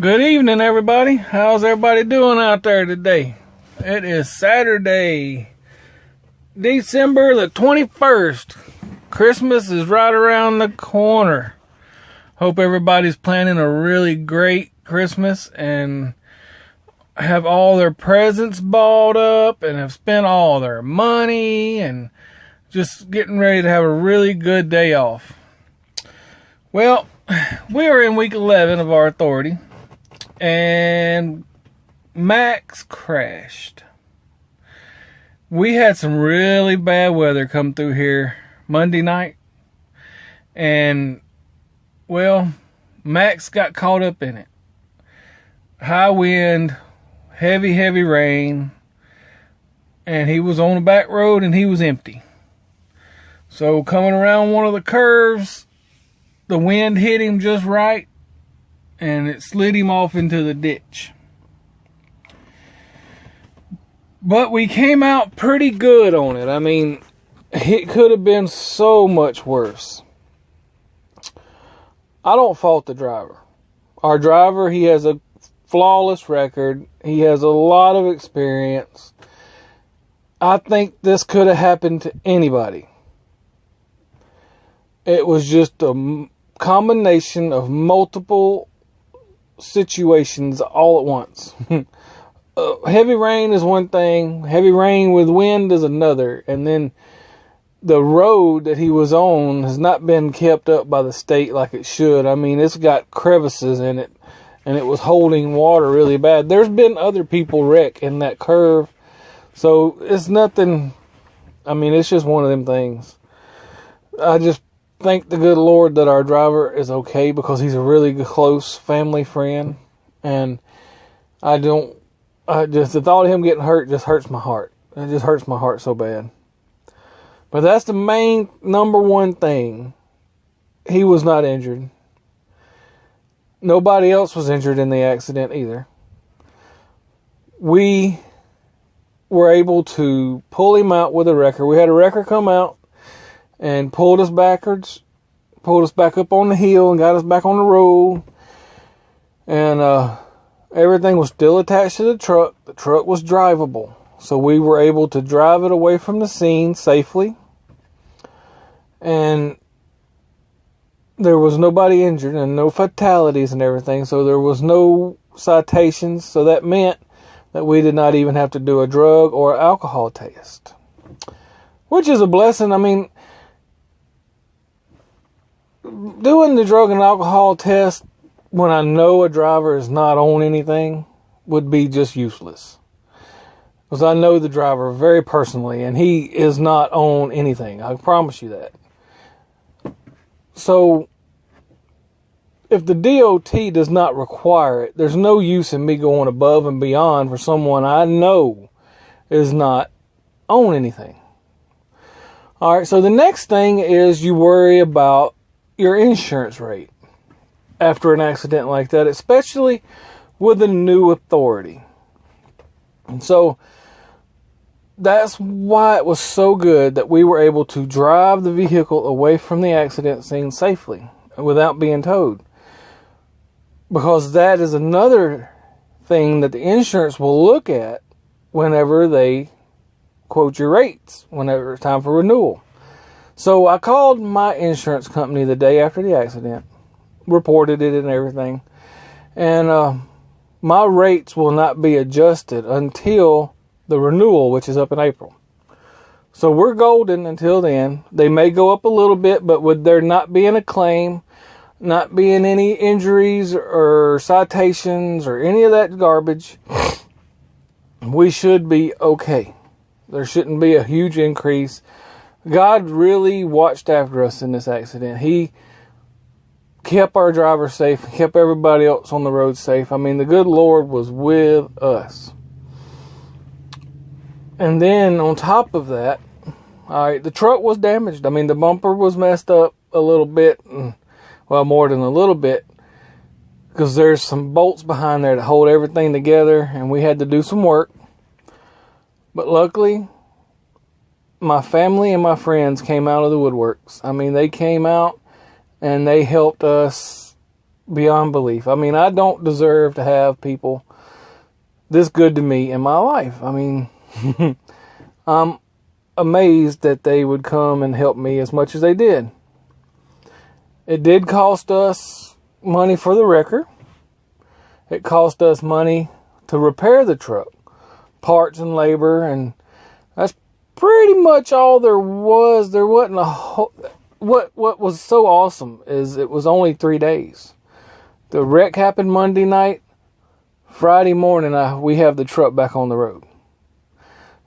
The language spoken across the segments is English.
Good evening, everybody. How's everybody doing out there today? It is Saturday, December the 21st. Christmas is right around the corner. Hope everybody's planning a really great Christmas and have all their presents bought up and have spent all their money and just getting ready to have a really good day off. Well, we are in week 11 of our authority. And Maxx crashed. We had some really bad weather come through here Monday night. And, well, Maxx got caught up in it. High wind, heavy rain. And he was on the back road and he was empty. So coming around one of the curves, the wind hit him just right. And it slid him off into the ditch. But we came out pretty good on it. I mean, it could have been so much worse. I don't fault the driver. Our driver, he has a flawless record. He has a lot of experience. I think this could have happened to anybody. It was just a combination of multiple situations all at once. Heavy rain is one thing, heavy rain with wind is another, and then the road that he was on has not been kept up by the state like it should. I mean, it's got crevices in it, and it was holding water really bad. There's been other people wreck in that curve, so it's nothing. I mean, it's just one of them things. I just thank the good Lord that our driver is okay, because he's a really close family friend, and the thought of him getting hurt just hurts my heart. It just hurts my heart so bad. But that's the main number one thing. He was not injured. Nobody else was injured in the accident either. We were able to pull him out with a wrecker. We had a wrecker come out and pulled us backwards, pulled us back up on the hill and got us back on the road. And everything was still attached to the truck. The truck was drivable. So we were able to drive it away from the scene safely. And there was nobody injured and no fatalities and everything. So there was no citations. So that meant that we did not even have to do a drug or alcohol test, which is a blessing. I mean, doing the drug and alcohol test when I know a driver is not on anything would be just useless. Because I know the driver very personally, and he is not on anything. I promise you that. So, if the DOT does not require it, there's no use in me going above and beyond for someone I know is not on anything. Alright, so the next thing is you worry about your insurance rate after an accident like that, especially with a new authority. And so that's why it was so good that we were able to drive the vehicle away from the accident scene safely without being towed. Because that is another thing that the insurance will look at whenever they quote your rates, whenever it's time for renewal. So I called my insurance company the day after the accident, reported it and everything, and my rates will not be adjusted until the renewal, which is up in April. So we're golden until then. They may go up a little bit, but with there not being a claim, not being any injuries or citations or any of that garbage, we should be okay. There shouldn't be a huge increase. God really watched after us in this accident. He kept our driver safe, kept everybody else on the road safe. I mean, the good Lord was with us. And then on top of that, alright, the truck was damaged. I mean, the bumper was messed up a little bit, well, more than a little bit, because there's some bolts behind there to hold everything together, and we had to do some work. But luckily, my family and my friends came out of the woodworks. I mean, they came out and they helped us beyond belief. I mean, I don't deserve to have people this good to me in my life. I mean, I'm amazed that they would come and help me as much as they did. It did cost us money for the wrecker. It cost us money to repair the truck, parts and labor, and that's pretty much all there was. There wasn't a whole... What was so awesome is it was only 3 days. The wreck happened Monday night. Friday morning, we have the truck back on the road.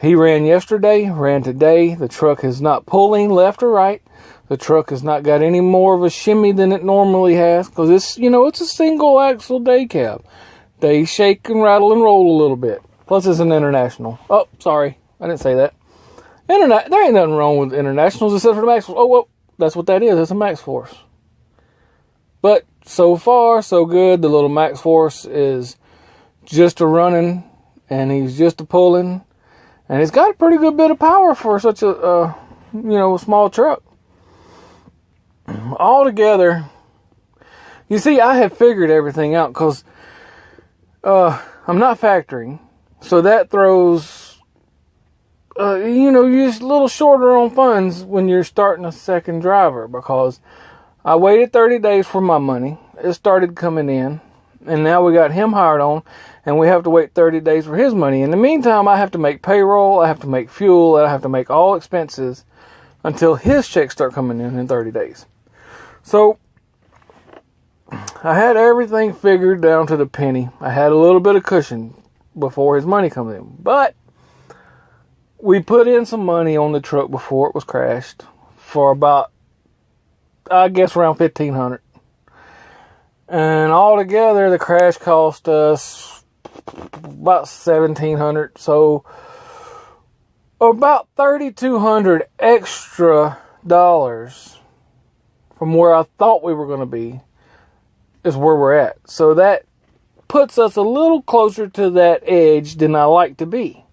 He ran yesterday, ran today. The truck is not pulling left or right. The truck has not got any more of a shimmy than it normally has, because it's a single axle day cab. They shake and rattle and roll a little bit. Plus, it's an international. Oh, sorry, I didn't say that. There ain't nothing wrong with internationals except for the Maxx. Oh, well, that's what that is. It's a Maxx Force. But so far, so good. The little Maxx Force is just a running, and he's just a pulling, and it's got a pretty good bit of power for such a small truck. Altogether, you see, I have figured everything out, because I'm not factoring, so that throws, you're just a little shorter on funds when you're starting a second driver, because I waited 30 days for my money. It started coming in, and now we got him hired on, and we have to wait 30 days for his money. In the meantime, I have to make payroll, I have to make fuel, I have to make all expenses until his checks start coming in 30 days. So, I had everything figured down to the penny. I had a little bit of cushion before his money comes in. But we put in some money on the truck before it was crashed for about, I guess, around $1,500. And altogether, the crash cost us about $1,700. So, about $3,200 extra dollars from where I thought we were going to be is where we're at. So that puts us a little closer to that edge than I like to be.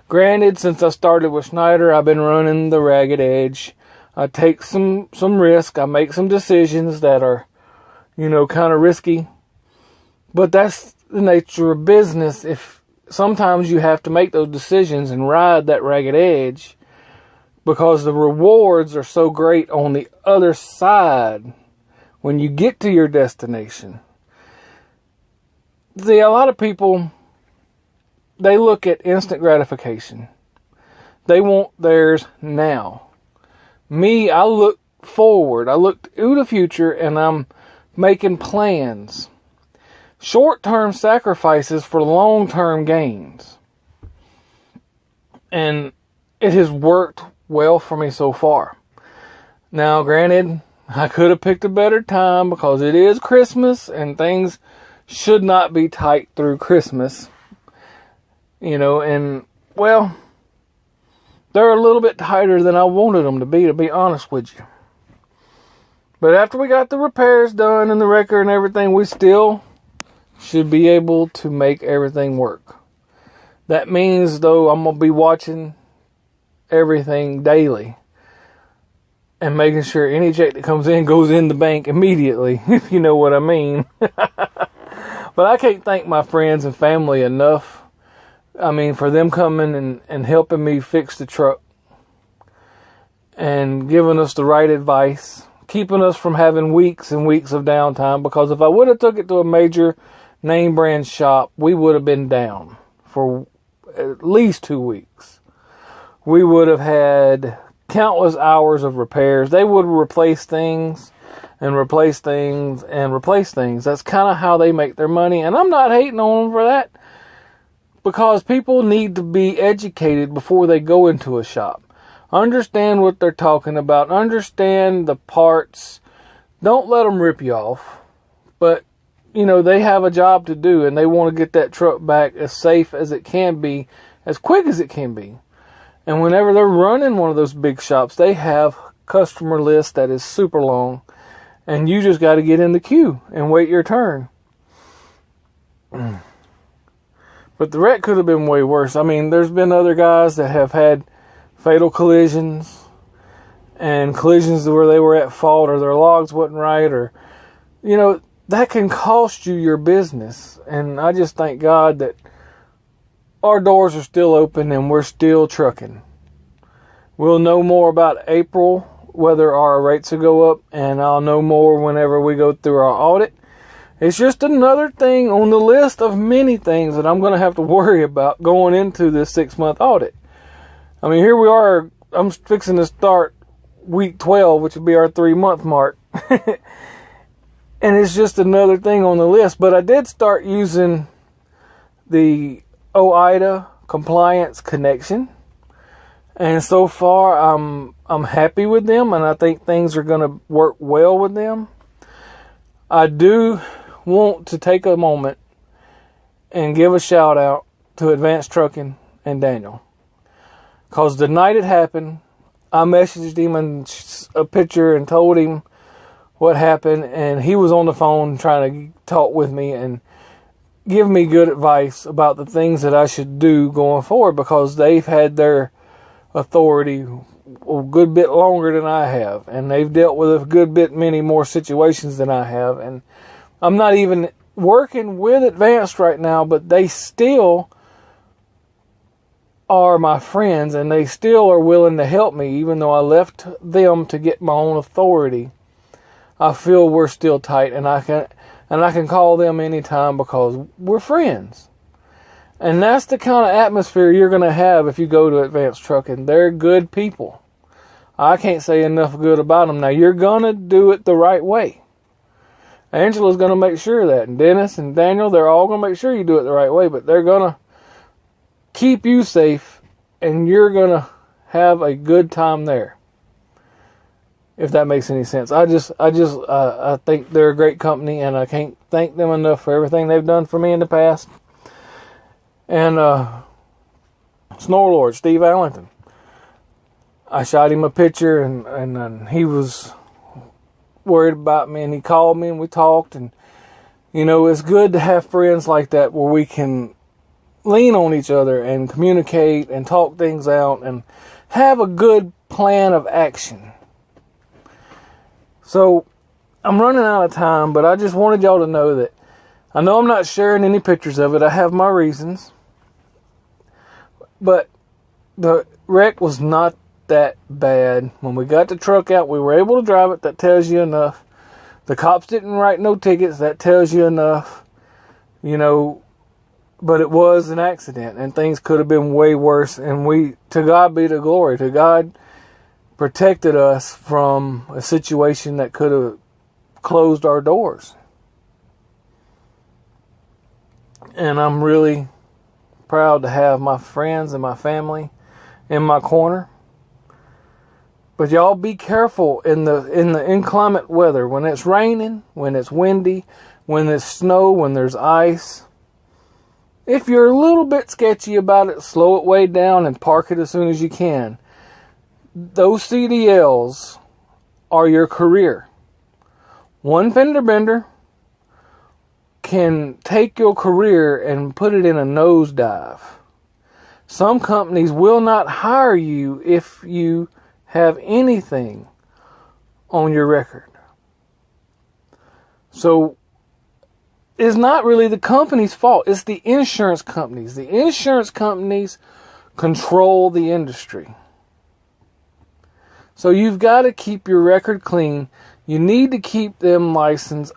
Granted, since I started with Schneider, I've been running the ragged edge. I take some risk. I make some decisions that are, kind of risky. But that's the nature of business. If sometimes you have to make those decisions and ride that ragged edge, because the rewards are so great on the other side when you get to your destination. See, a lot of people, they look at instant gratification. They want theirs now. Me, I look forward. I look to the future, and I'm making plans. Short-term sacrifices for long-term gains. And it has worked well for me so far. Now, granted, I could have picked a better time, because it is Christmas and things should not be tight through Christmas. And, well, they're a little bit tighter than I wanted them to be honest with you. But after we got the repairs done and the wrecker and everything, we still should be able to make everything work. That means, though, I'm going to be watching everything daily and making sure any check that comes in goes in the bank immediately, if you know what I mean. But I can't thank my friends and family enough. I mean, for them coming and helping me fix the truck and giving us the right advice, keeping us from having weeks and weeks of downtime, because if I would have took it to a major name brand shop, we would have been down for at least 2 weeks. We would have had countless hours of repairs. They would replace things and replace things and replace things. That's kind of how they make their money. And I'm not hating on them for that, because people need to be educated before they go into a shop. Understand what they're talking about. Understand the parts. Don't let them rip you off. But, they have a job to do, and they want to get that truck back as safe as it can be, as quick as it can be. And whenever they're running one of those big shops, they have customer list that is super long. And you just got to get in the queue and wait your turn. But the wreck could have been way worse. I mean, there's been other guys that have had fatal collisions. And collisions where they were at fault, or their logs wasn't right. Or, that can cost you your business. And I just thank God that our doors are still open and we're still trucking. We'll know more about April, whether our rates will go up, and I'll know more whenever we go through our audit. It's just another thing on the list of many things that I'm going to have to worry about going into this 6-month audit. I mean, here we are. I'm fixing to start week 12, which will be our 3-month mark. And it's just another thing on the list. But I did start using the OIDA compliance connection. And so far, I'm happy with them, and I think things are going to work well with them. I do want to take a moment and give a shout out to Advanced Trucking and Daniel. Because the night it happened, I messaged him in a picture and told him what happened, and he was on the phone trying to talk with me and give me good advice about the things that I should do going forward, because they've had their authority a good bit longer than I have, and they've dealt with a good bit many more situations than I have. And I'm not even working with Advanced right now, but they still are my friends, and they still are willing to help me, even though I left them to get my own authority. I feel we're still tight, and I can call them anytime because we're friends. And that's the kind of atmosphere you're going to have if you go to Advanced Trucking. They're good people. I can't say enough good about them. Now, you're going to do it the right way. Angela's going to make sure of that. And Dennis and Daniel, they're all going to make sure you do it the right way. But they're going to keep you safe, and you're going to have a good time there. If that makes any sense. I think they're a great company, and I can't thank them enough for everything they've done for me in the past. And Snorelord, Steve Allington, I shot him a picture, and he was worried about me, and he called me, and we talked. And it's good to have friends like that where we can lean on each other and communicate and talk things out and have a good plan of action. So I'm running out of time, but I just wanted y'all to know that I know I'm not sharing any pictures of it. I have my reasons. But the wreck was not that bad. When we got the truck out, we were able to drive it. That tells you enough. The cops didn't write no tickets. That tells you enough. But it was an accident, and things could have been way worse. And to God be the glory. To God protected us from a situation that could have closed our doors. And I'm really proud to have my friends and my family in my corner. But y'all be careful in the inclement weather. When it's raining, when it's windy, when there's snow, when there's ice. If you're a little bit sketchy about it, slow it way down and park it as soon as you can. Those CDLs are your career. One fender bender can take your career and put it in a nosedive. Some companies will not hire you if you have anything on your record. So it's not really the company's fault. It's the insurance companies. The insurance companies control the industry. So you've got to keep your record clean. You need to keep them licensed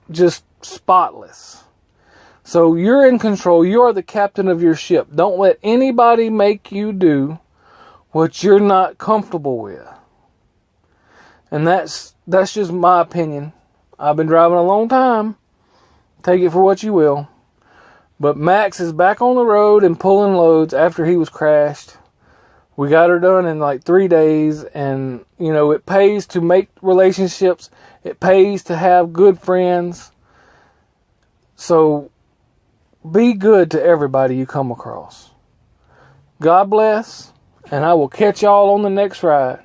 just spotless. So you're in control. You are the captain of your ship. Don't let anybody make you do what you're not comfortable with. And that's just my opinion. I've been driving a long time. Take it for what you will. But Max is back on the road and pulling loads after he was crashed. We got her done in like 3 days, and it pays to make relationships. It pays to have good friends. So be good to everybody you come across. God bless, and I will catch y'all on the next ride.